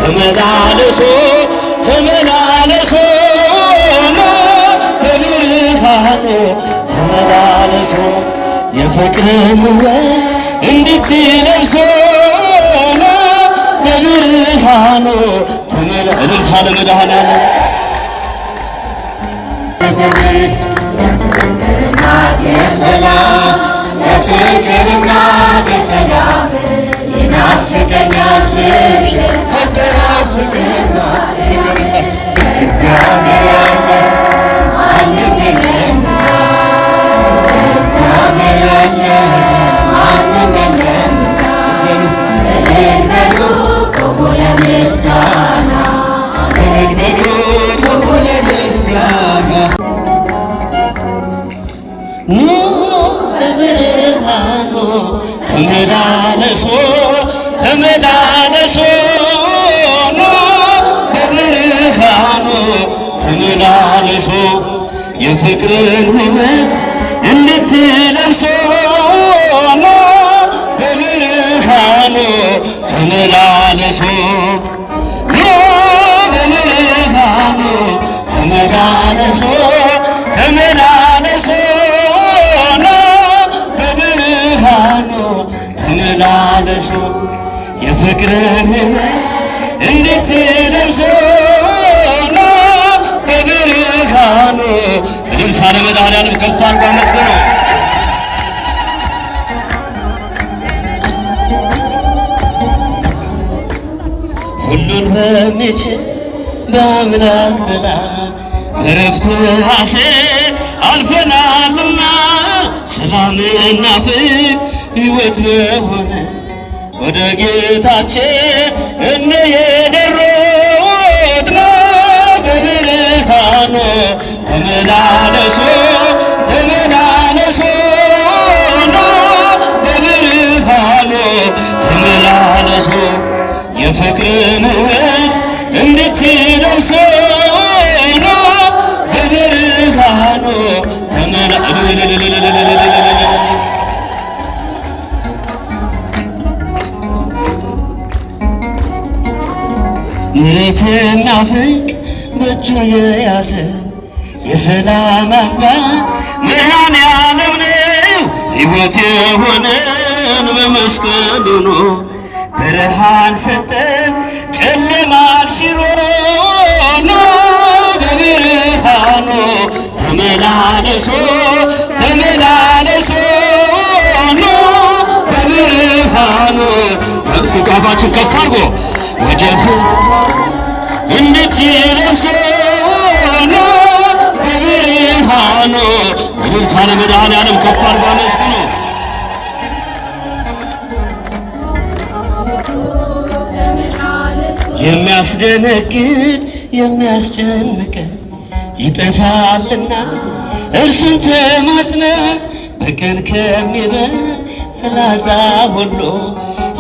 ተመላለሱ ተመላለሱ በብርሃኑ ተመላለሱ የፍቅርን ውበት እንድትለብሱ በብርሃኑ እልልታ ለመድኃኔዓለም የፍቅር እናት የሰላም ይናፍቀኛል ስምሽን ሳገራስግና እግዚአብሔር ያለ ማንም የለምና እግዚአብሔር ያለ ማንም የለምና እልል በሉ ቆሙ ለምስጋና እልል በሉ ቆሙ ለምስጋና በብርሃኑ ተመላለሱ ተመላለሱ በብርሃኑ ተመላለሱ የፍቅርን ውበት እንድትለብሱ በብርሃኑ ተመላለሱ በብርሃኑ ተመላለሱ ተመላለሱ ተመላለሱ የፍቅርን ሕይወት እንድትለብሱ በብርሃኑ እልልታ ለመድኃኔዓለም ከፍ አድርጎ አመስግኑ። ሁሉን በሚችል በአምላክ ጥላ በዕረፍቱ ሐሴት አልፈናልና ሰላምና ፍቅር ሕይወት በሆነ ወደ ጌታችን እንየደሮጥነ በብርሃኑ ተመላለሱ ተመላለሱ በብርሃኑ ተመላለሱ የፍቅርን ውበት እንድትለብሱ በብርሃኑ ምሕረትና ፍቅር በእጁ የያዘ የሰላም አምላክ መድኃኔዓለም ነው። ሕይወት የሆነን በመስቀሉ ነው። ብርሃን ሰጠን ጨለማን ሽሮ በብርሃኑ ተመላለሱ ተመላለሱ በብርሃኑ እስቲ ቃፋችን ከፍ አድርጎ ወደፊት እንድትለብሱ በብርሃኑ እልልታ ለመድኃኔዓለም ከፍ አድርጎ አመስግኑ። የሚያስደነግጥ የሚያስጨንቀን ይጠፋልና እርሱን ተማጽነን በቀን ከሚበል ፍላጻ ሁሉ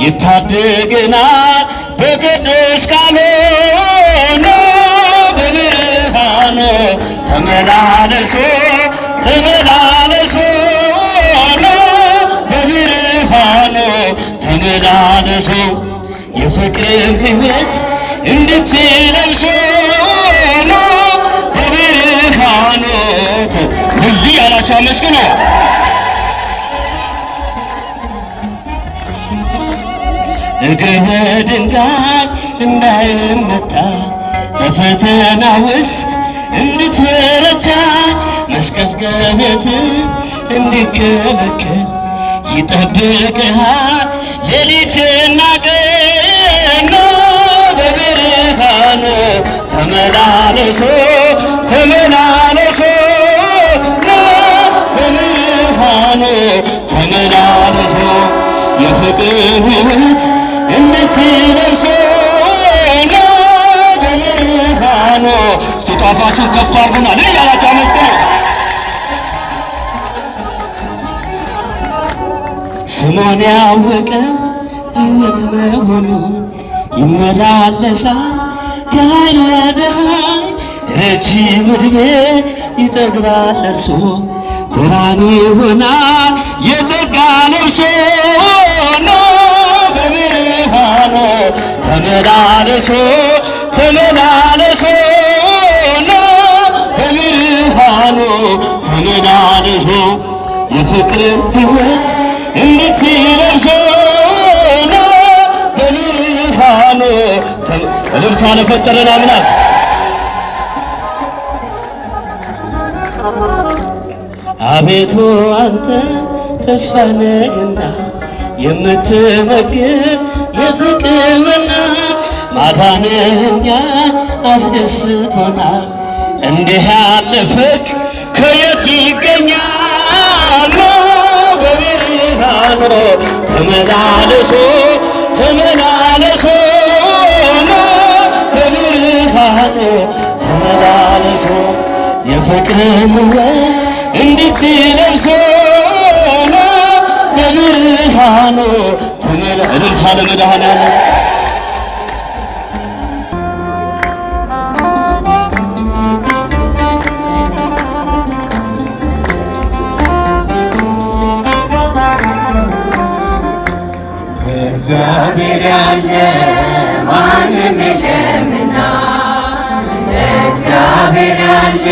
ይታደገናል በቅዱስ ቃሉ በብርሃኑ ተመላለሱ ተመላለሱ በብርሃኑ ተመላለሱ የፍቅርን ሕይወት እንድትለብሱ በብርሃኑ ሁሉ ያላቸው አመስግኑ። እግር በድንጋይ እንዳይመታ በፈተና ውስጥ እንድትበረታ መስቀፍቀበት እንዲከለከል ይጠብቅሃል ሌሊትና ቀን በብርሃኑ ተመላለሱ ተመላለሱ በብርሃኑ ተመላለሱ የፍቅር ሕይወት እንድትለብሱ በብርሃኑ እስቲ ጧፋችሁን ከፍ አድርጉና ያላችሁ አመስግኑ። ስሙን ያወቀ ሕይወት መሆኑን ይመላለሳል ከኃይል ወደ ኃይል ረጅም ዕድሜ ይጠግባል እርሱ ብርሃን ይሆናል የጸጋ ልብሱ በብርሃኑ ተመላለሱ ተመላለሱ በብርሃኑ ተመላለሱ የፍቅርን ሕይወት እንድትለብሱ በብርሃኑ እልልታ ለፈጠረን አምላክ አቤቱ አንተ ተስፋ ነህና የምትመግብ የፍቅር መና ማዳንኛ አስደስቶናል። እንዲህ ያለ ፍቅር ከየት ይገኛል? በብርሃኑ ተመላለሱ ተመላለሱ በብርሃኑ ተመላለሱ የፍቅርን ሕይወት እንድትለብሱ በብርሃኑ እልልታ ለመድኃኔዓለም እግዚአብሔር ያለ ማንም የለምና እንደ እግዚአብሔር ያለ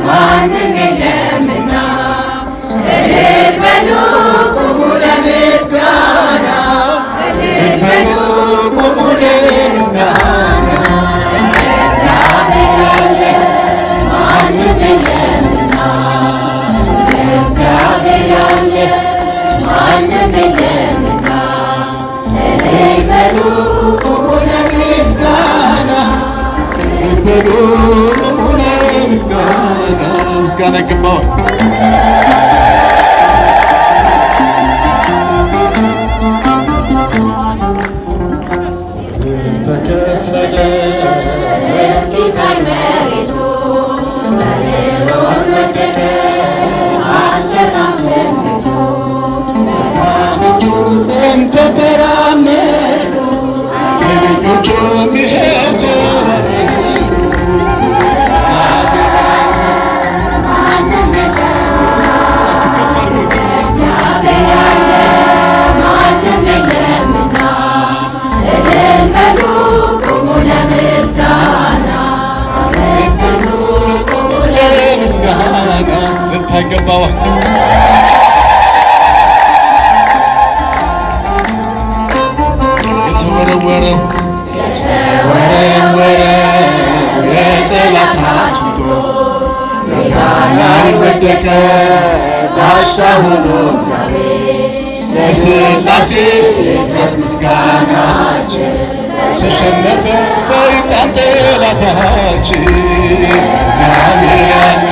ማንም የለምና እልል በሉ ቁሙ ለምስጋና እልል በሉ ቁሙ ለምስጋና እንደ እግዚአብሔር ያለ ማንም የለምና እንደ እግዚአብሔር ያለ ማንም የለምና እልል በሉ ቁሙ ለምስጋና እልል በሉ ቁሙ ለምስጋና ምስጋና ይገባዋል። ተከፈለ እስኪታይ መሬቱ በርሮን ወደቀ አሰራም ትንቢቱ መፋኖቹ ዘንድ ተራመዱ ልጆቹም ይሄው ጀመሩ ይገባዋል። የተወረወረው የጠላታችን ጦር ሜዳ ላይ ወደቀ ጋሻ ሆኖ እግዚአብሔር ለሥላሴ ይድረስ ምስጋናችን ተሸነፈ ሰይጣን ጠላታችን እግዚአብሔር ያለ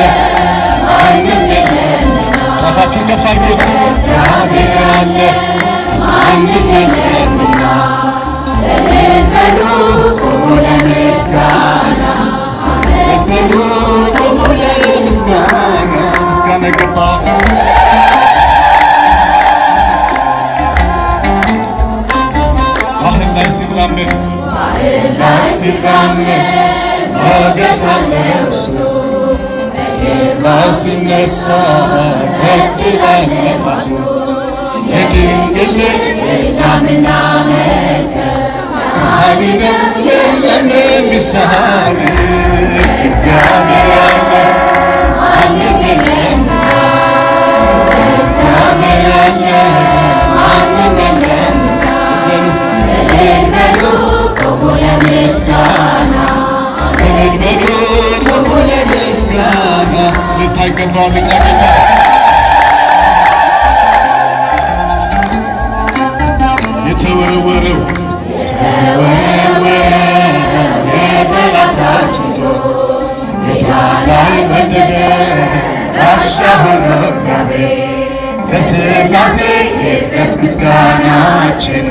ማንም የለምና ጣፋችሁን ከፍ አድርጉት እግዚአብሔር ያለ ማንም የለምና እልል በሉ ቁሙ ለምስጋና እልል በሉ ቁሙ ለምስጋና ምስጋና ይገባል። ባህር ላይ ሲራመድ ሞገስ አለው እሱ ግርማው ሲነሳ ጸጥ ይላል ነፋሱ የድንግል ልጅ ላምና መከ መድኃኒ ነው የለም የሚሳነው እግዚአብሔር ያለ ማንም የለምና እግዚአብሔር ያለ ማንም የለምና እልል በሉ ቁሙ ለምስጋና እልል በሉ ቁሙ ለምስጋና ልታይገባው እኛ ጌታ የተወረወረው የጠላታችን ጦር ሜዳ ላይ ወደቀ ጋሻ ሆኖ እግዚአብሔር ለሥላሴ ይድረስ ምስጋናችን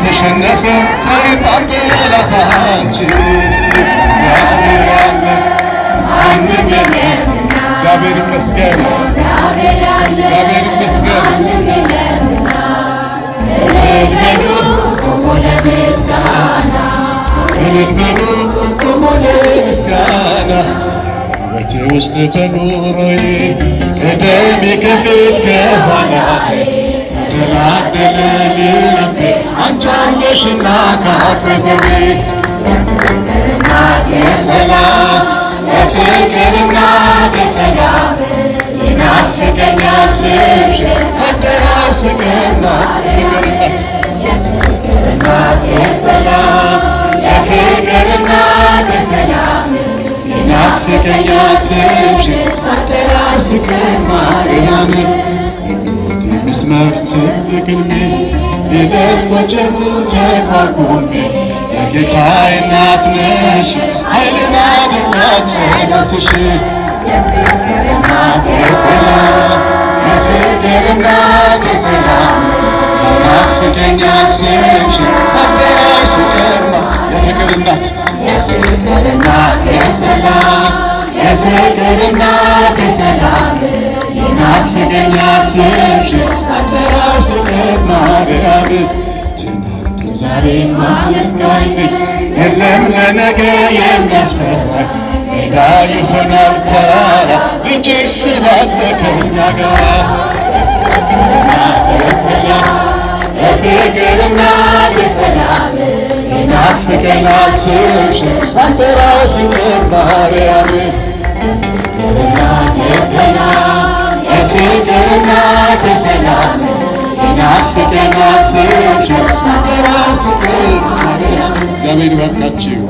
ተሸነፈ ሰይጣን ጠላታችን እግዚአብሔር ያለ ማንም የለምና እግዚአብሔር ይመስገን እግዚአብሔር ይመስገን እልል በሉ ቁሙ ለምስጋና እልል በሉ ቁሙ ለምስጋና ሕይወቴ ውስጥ በኑሮዬ ከደሜ ከፊት ከኋላዬ ተደላደለ ልቤ አንቺ አለሽና ካጠገቤ የፍቅር እናቴ ሰላም የፍቅር እናቴ ሰላም ይናፍቀኛል ስምሽ ሳልጠራው ስቀር የፍቅር እናቴ ሰላም የፍቅር እናቴ ሰላም ይናፍቀኛል ስምሽ ሳልጠራው ስቀር ማርያም መስመር ትልቅልሜ የደፈጨሙ ተቋቁሜ የጌታዬ እናት ነሽ ኃይልና ድነት ጸሎትሽ የፍቅር እናቴ ሰላም የፍቅር እናቴ ሰላም ይናፍቀኛል ስምሽ ሳልጠራው ስቀር የፍቅር እናት የፍቅር እናቴ ሰላም የፍቅር እናቴ ሰላም ይናፍቀኛል ስምሽ ሳልጠራው ስቀር ማርያም ትናንትም ዛሬም አመስጋኝ ነኝ የለም ለነገ የሚያስፈራኝ ሜዳ ይሆናል ተራራ ልጅሽ ስላለ ከእኛ ጋር የፍቅር እናቴ ሰላም የፍቅር እናቴ ሰላም ይናፍቀኛል ስምሽ ሳልጠራው ስቀር ማርያም የፍቅር እናቴ ሰላም የፍቅር እናቴ ሰላም ይናፍቀኛል ስምሽ ሳልጠራው ስቀር ማርያም። እግዚአብሔር ይባርካችሁ።